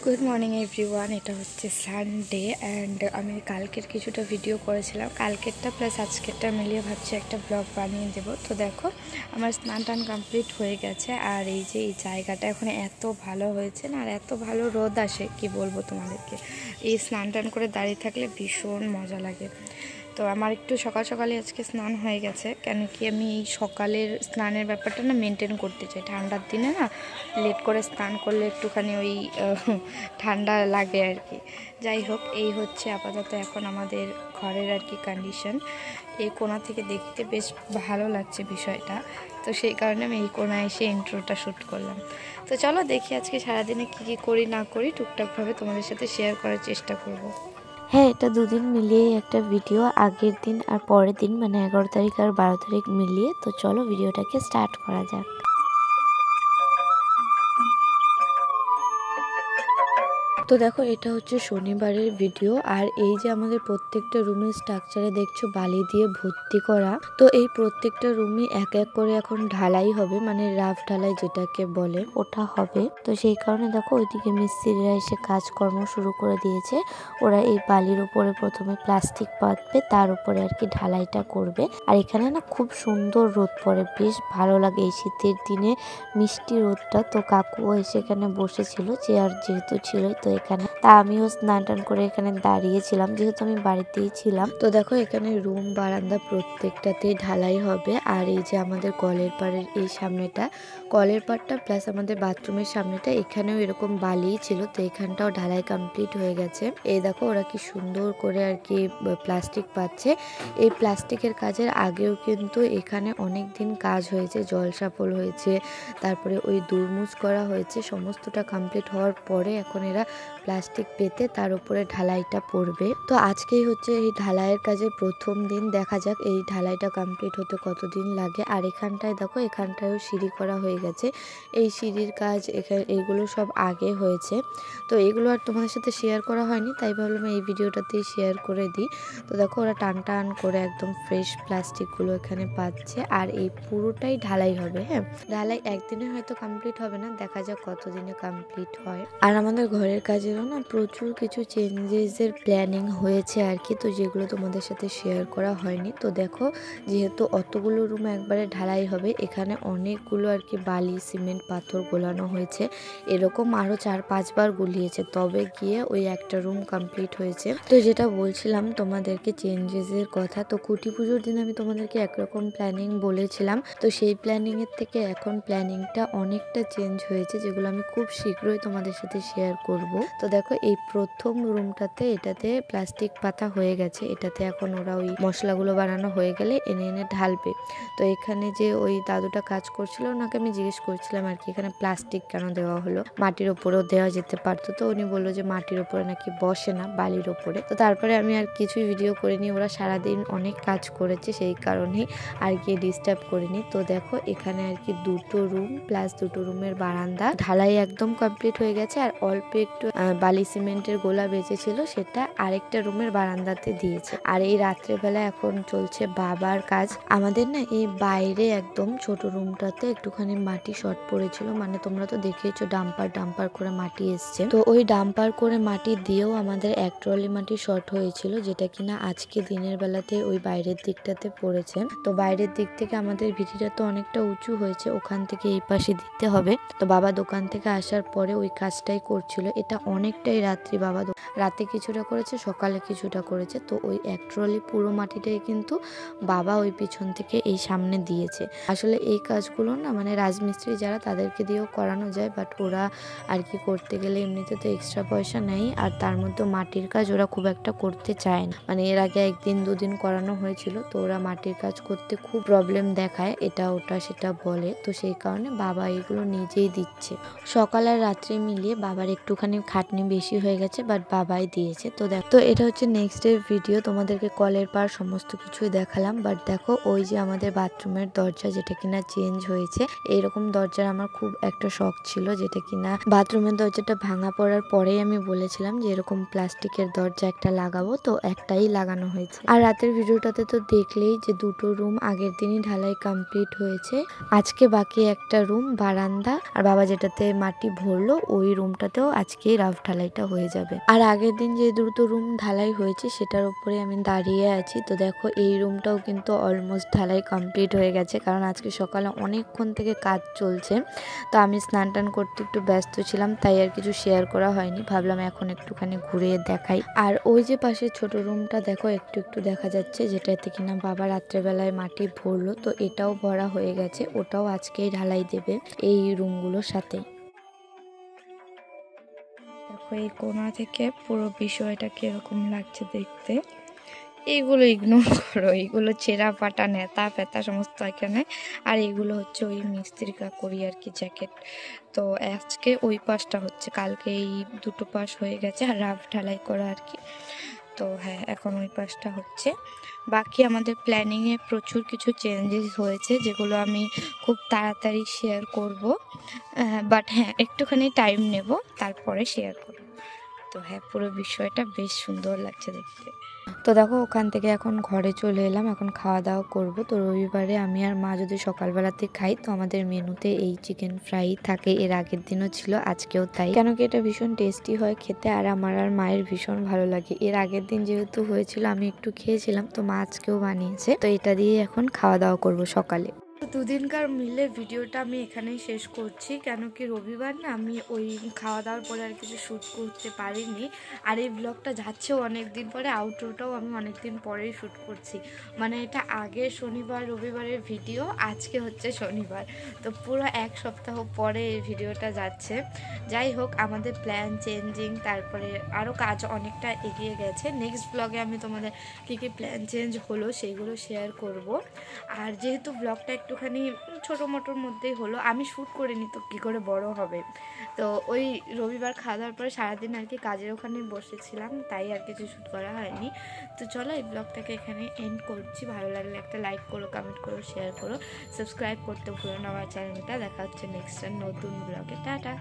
Good morning everyone. এটা হচ্ছে Sunday and আমি কালকের কিছুটা ভিডিও করেছিলাম, কালকেরটা প্লাস আজকেরটা মিলিয়ে ভাবছি একটা ব্লগ বানিয়ে দেবো। তো দেখো আমার স্নান টান কমপ্লিট হয়ে গেছে, আর এই যে এই জায়গাটা এখন এত ভালো হয়েছে না, আর এত ভালো রোদ আসে কি বলবো তোমাদেরকে। এই স্নান টান করে দাঁড়িয়ে থাকলে ভীষণ মজা লাগে। তো আমার একটু সকাল সকালে আজকে স্নান হয়ে গেছে, কেন কি আমি এই সকালের স্নানের ব্যাপারটা না মেনটেন করতে চাই। ঠান্ডার দিনে না লেট করে স্নান করলে একটুখানি ওই ঠান্ডা লাগে আর কি। যাই হোক, এই হচ্ছে আপাতত এখন আমাদের ঘরের আর কি কন্ডিশন। এই কোণা থেকে দেখতে বেশ ভালো লাগছে বিষয়টা, তো সেই কারণে আমি এই কোণায় এসে ইন্ট্রোটা শ্যুট করলাম। তো চলো দেখি আজকে সারাদিনে কী করি না করি টুকটাকভাবে তোমাদের সাথে শেয়ার করার চেষ্টা করব। হ্যাঁ, এটা দুদিন মিলিয়েই একটা ভিডিও, আগের দিন আর পরের দিন, মানে 11 তারিখ আর 12 তারিখ মিলিয়ে। তো চলো ভিডিওটাকে স্টার্ট করা যাক। তো দেখো, এটা হচ্ছে শনিবারের ভিডিও, আর এই যে আমাদের প্রত্যেকটা রুমের স্ট্রাকচারে দেখছো বালি দিয়ে ভর্তি করা। তো এই প্রত্যেকটা রুমই এক এক করে এখন ঢালাই হবে, মানে রাফ ঢালাই যেটাকে বলে ওটা হবে। তো সেই কারণে দেখো ওইদিকে মিস্ত্রিরা এসে কাজকর্ম শুরু করে দিয়েছে। ওরা এই বালির উপরে প্রথমে প্লাস্টিক পাতবে, তার উপরে আর কি ঢালাইটা করবে। আর এখানে না খুব সুন্দর রোদ পড়ে, বেশ ভালো লাগে এই শীতের দিনে মিষ্টি রোদটা। তো কাকুও এসে এখানে বসেছিল, চেয়ার যেহেতু ছিলই তো এখানে। তা আমিও স্নান টান করে এখানে দাঁড়িয়েছিলাম, যেহেতু আমি বাড়িতেই ছিলাম। তো দেখো এখানে রুম বারান্দা প্রত্যেকটাতেই ঢালাই হবে। আর এই যে আমাদের কলের পাড়ের এই সামনেটা, কলের পাড়টা প্লাস আমাদের বাথরুমের সামনেটা, এখানেও এরকম বালিই ছিল। তো এখানটাও ঢালাই কমপ্লিট হয়ে গেছে। এই দেখো ওরা কি সুন্দর করে আর কি প্লাস্টিক পাচ্ছে। এই প্লাস্টিকের কাজের আগেও কিন্তু এখানে অনেক দিন কাজ হয়েছে, জলসাপল হয়েছে, তারপরে ওই দুরমুজ করা হয়েছে। সমস্তটা কমপ্লিট হওয়ার পরে এখন এরা প্লাস্টিক পেতে তার উপরে ঢালাইটা পড়বে। তো আজকেই হচ্ছে এই ঢালাইয়ের কাজের প্রথম দিন, দেখা যাক এই ঢালাইটা কমপ্লিট হতে কতদিন লাগে। আর এখানটায় দেখো, এখানটায়ও সিঁড়ি করা হয়ে গেছে। এই সিঁড়ির কাজ এইগুলো সব আগে হয়েছে। তো এগুলো আর তোমাদের সাথে শেয়ার করা হয়নি, তাই ভাবলাম এই ভিডিওটাতেই শেয়ার করে দিই। তো দেখো ওরা টান টান করে একদম ফ্রেশ প্লাস্টিকগুলো এখানে পাচ্ছে, আর এই পুরোটাই ঢালাই হবে। হ্যাঁ, ঢালাই একদিনে হয়তো কমপ্লিট হবে না, দেখা যাক কতদিনে কমপ্লিট হয়। আর আমাদের ঘরের কাজেরও না প্রচুর কিছু চেঞ্জেসের প্ল্যানিং হয়েছে আর কি, তো যেগুলো তোমাদের সাথে শেয়ার করা হয়নি। তো দেখো, যেহেতু অতগুলো রুম একবারে ঢালাই হবে, এখানে অনেকগুলো আর কি বালি সিমেন্ট পাথর গোলানো হয়েছে। এরকম আরও 4-5 বার গুলিয়েছে, তবে গিয়ে ওই একটা রুম কমপ্লিট হয়েছে। তো যেটা বলছিলাম তোমাদেরকে চেঞ্জেসের কথা, তো খুঁটি পুজোর দিন আমি তোমাদেরকে একরকম প্ল্যানিং বলেছিলাম। তো সেই প্ল্যানিংয়ের থেকে এখন প্ল্যানিংটা অনেকটা চেঞ্জ হয়েছে, যেগুলো আমি খুব শীঘ্রই তোমাদের সাথে শেয়ার করব। তো দেখো এই প্রথম রুমটাতে এটাতে প্লাস্টিক পাতা হয়ে গেছে, এটাতে এখন ওরা ওই মশলাগুলো বানানো হয়ে গেলে এনে এনে ঢালবে। তো এখানে যে ওই দাদুটা কাজ করছিল, ওনাকে আমি জিজ্ঞেস করছিলাম আর কি এখানে প্লাস্টিক কেন দেওয়া হলো, মাটির ওপরেও দেওয়া যেতে পারতো। তো উনি বললো যে মাটির ওপরে নাকি বসে না, বালির ওপরে। তো তারপরে আমি আর কিছুই ভিডিও করিনি, ওরা সারাদিন অনেক কাজ করেছে সেই কারণেই আর কি ডিস্টার্ব করিনি। তো দেখো এখানে আর কি 2টো রুম প্লাস 2টো রুমের বারান্দা ঢালাই একদম কমপ্লিট হয়ে গেছে। আর অল্প একটু বালি সিমেন্টের গোলা বেঁচেছিল, সেটা আরেকটা রুমের বারান্দাতে দিয়েছে। আর এই রাত্রেবেলা এখন চলছে বাবার কাজ। আমাদের না এই বাইরে একদম ছোট রুমটাতে একটুখানি মাটি শর্ট পড়েছিল, মানে তোমরা তো দেখেইছো ডাম্পার করে মাটি এসছে। তো ওই ডাম্পার করে মাটি দিয়েও আমাদের 1 ট্রলি মাটি শর্ট হয়েছিল, যেটা কিনা আজকে দিনের বেলাতে ওই বাইরের দিকটাতে পড়েছে। তো বাইরের দিক থেকে আমাদের ভিটিটা তো অনেকটা উঁচু হয়েছে, ওখান থেকে এই পাশে দিতে হবে। তো বাবা দোকান থেকে আসার পরে ওই কাজটাই করছিল। এটা অনেকটাই রাত্রি, বাবা রাতে কিছুটা করেছে, সকালে কিছুটা করেছে। তো ওই 1 ট্রলি পুরো মাটিটাই কিন্তু বাবা ওই পিছন থেকে এই সামনে দিয়েছে। আসলে এই কাজগুলো না মানে রাজমিস্ত্রি যারা, তাদেরকে দিয়েও করানো যায়, বাট ওরা আর কি করতে গেলে এমনিতে তো এক্সট্রা পয়সা নেই, আর তার মধ্যে মাটির কাজ ওরা খুব একটা করতে চায় না। মানে এর আগে 1-2 দিন করানো হয়েছিল, তো ওরা মাটির কাজ করতে খুব প্রবলেম দেখায়, এটা ওটা সেটা বলে। তো সেই কারণে বাবা এগুলো নিজেই দিচ্ছে। সকাল আর রাত্রে মিলিয়ে বাবার একটুখানি খাটনি বেশি হয়ে গেছে, বাট বাবাই দিয়েছে। তো দেখো, তো এটা হচ্ছে নেক্সট ডে ভিডিও, তোমাদেরকে কলের পার সমস্ত কিছুই দেখালাম। বাট দেখো ওই যে আমাদের বাথরুমের দরজা, যেটা কিনা চেঞ্জ হয়েছে। এইরকম দরজার আমার খুব একটা শখ ছিল, যেটা কিনা বাথরুমের দরজাটা ভাঙা পড়ার পরেই আমি বলেছিলাম যে এরকম প্লাস্টিকের দরজা একটা লাগাবো, তো একটাই লাগানো হয়েছে। আর রাতের ভিডিওটাতে তো দেখলেই যে 2টো রুম আগের দিনই ঢালাই কমপ্লিট হয়েছে, আজকে বাকি একটা রুম বারান্দা। আর বাবা যেটাতে মাটি ভরলো ওই রুমটাতেও আজকেই রাফ ঢালাইটা হয়ে যাবে। আর আগের দিন যে দুটো রুম ঢালাই হয়েছে সেটার উপরে আমি দাঁড়িয়ে আছি। তো দেখো এই রুমটাও কিন্তু অলমোস্ট ঢালাই কমপ্লিট হয়ে গেছে, কারণ আজকে সকালে অনেকক্ষণ থেকে কাজ চলছে। তো আমি স্নান টান করতে একটু ব্যস্ত ছিলাম, তাই আর কিছু শেয়ার করা হয়নি। ভাবলাম এখন একটুখানি ঘুরে দেখাই। আর ওই যে পাশে ছোট রুমটা দেখো একটু একটু দেখা যাচ্ছে, যেটাতে কিনা বাবা রাত্রেবেলায় মাটি ভরলো। তো এটাও ভরা হয়ে গেছে, ওটাও আজকেই ঢালাই দেবে এই রুমগুলোর সাথে। দেখো এই কোণা থেকে পুরো বিষয়টা কিরকম লাগছে দেখতে। এইগুলো ইগনোর করো, এইগুলো ছেঁড়া ফাটা নেতা ফেতা সমস্ত এখানে। আর এগুলো হচ্ছে ওই মিস্ত্রি কাকুরি আর কি জ্যাকেট। তো আজকে ওই পাশটা হচ্ছে, কালকে এই দুটো পাশ হয়ে গেছে আর রাফ ঢালাই করা আর কি। তো হ্যাঁ, এখন ওই পাশটা হচ্ছে। বাকি আমাদের প্ল্যানিংয়ে প্রচুর কিছু চেঞ্জেস হয়েছে, যেগুলো আমি খুব তাড়াতাড়ি শেয়ার করব। বাট হ্যাঁ, একটুখানি টাইম নেব, তারপরে শেয়ার করব। তো হ্যাঁ, পুরো বিষয়টা বেশ সুন্দর লাগছে দেখতে। তো দেখো ওখান থেকে এখন ঘরে চলে এলাম, এখন খাওয়া দাওয়া করব। তো রবিবারে আমি আর মা যদি সকালবেলাতে খাই, তো আমাদের মেনুতে এই চিকেন ফ্রাই থাকে। এর আগের দিনও ছিল, আজকেও তাই, কেন কি এটা ভীষণ টেস্টি হয় খেতে, আর আমার আর মায়ের ভীষণ ভালো লাগে। এর আগের দিন যেহেতু হয়েছিল আমি একটু খেয়েছিলাম, তো মা আজকেও বানিয়েছে। তো এটা দিয়ে এখন খাওয়া দাওয়া করব সকালে। তো দুদিনকার মিলে ভিডিওটা আমি এখানেই শেষ করছি, কেন কি রবিবার না আমি ওই খাওয়া দাওয়ার পরে আর কিছু শ্যুট করতে পারিনি। আর এই ব্লগটা যাচ্ছেও অনেক দিন পরে, আউটরোটাও আমি অনেক দিন পরেই শ্যুট করছি। মানে এটা আগে শনিবার রবিবারের ভিডিও, আজকে হচ্ছে শনিবার। তো পুরো এক সপ্তাহ পরে এই ভিডিওটা যাচ্ছে। যাই হোক, আমাদের প্ল্যান চেঞ্জিং, তারপরে আরও কাজ অনেকটা এগিয়ে গেছে। নেক্সট ব্লগে আমি তোমাদের কী কী প্ল্যান চেঞ্জ হলো সেইগুলো শেয়ার করব। আর যেহেতু ব্লগটা একটুখানি ছোটো মোটোর মধ্যেই হলো, আমি শ্যুট করিনি তো কী করে বড় হবে। তো ওই রবিবার খাওয়া দাওয়ার পরে সারাদিন আর কি কাজের ওখানে বসেছিলাম, তাই আর কিছু শ্যুট করা হয়নি। তো চলো এই ব্লগটাকে এখানে এন্ড করছি। ভালো লাগলে একটা লাইক করো, কমেন্ট করো, শেয়ার করো, সাবস্ক্রাইব করতে ভুলো না আমার চ্যানেলটা। দেখা হচ্ছে নেক্সট নতুন ব্লগে। টাটা।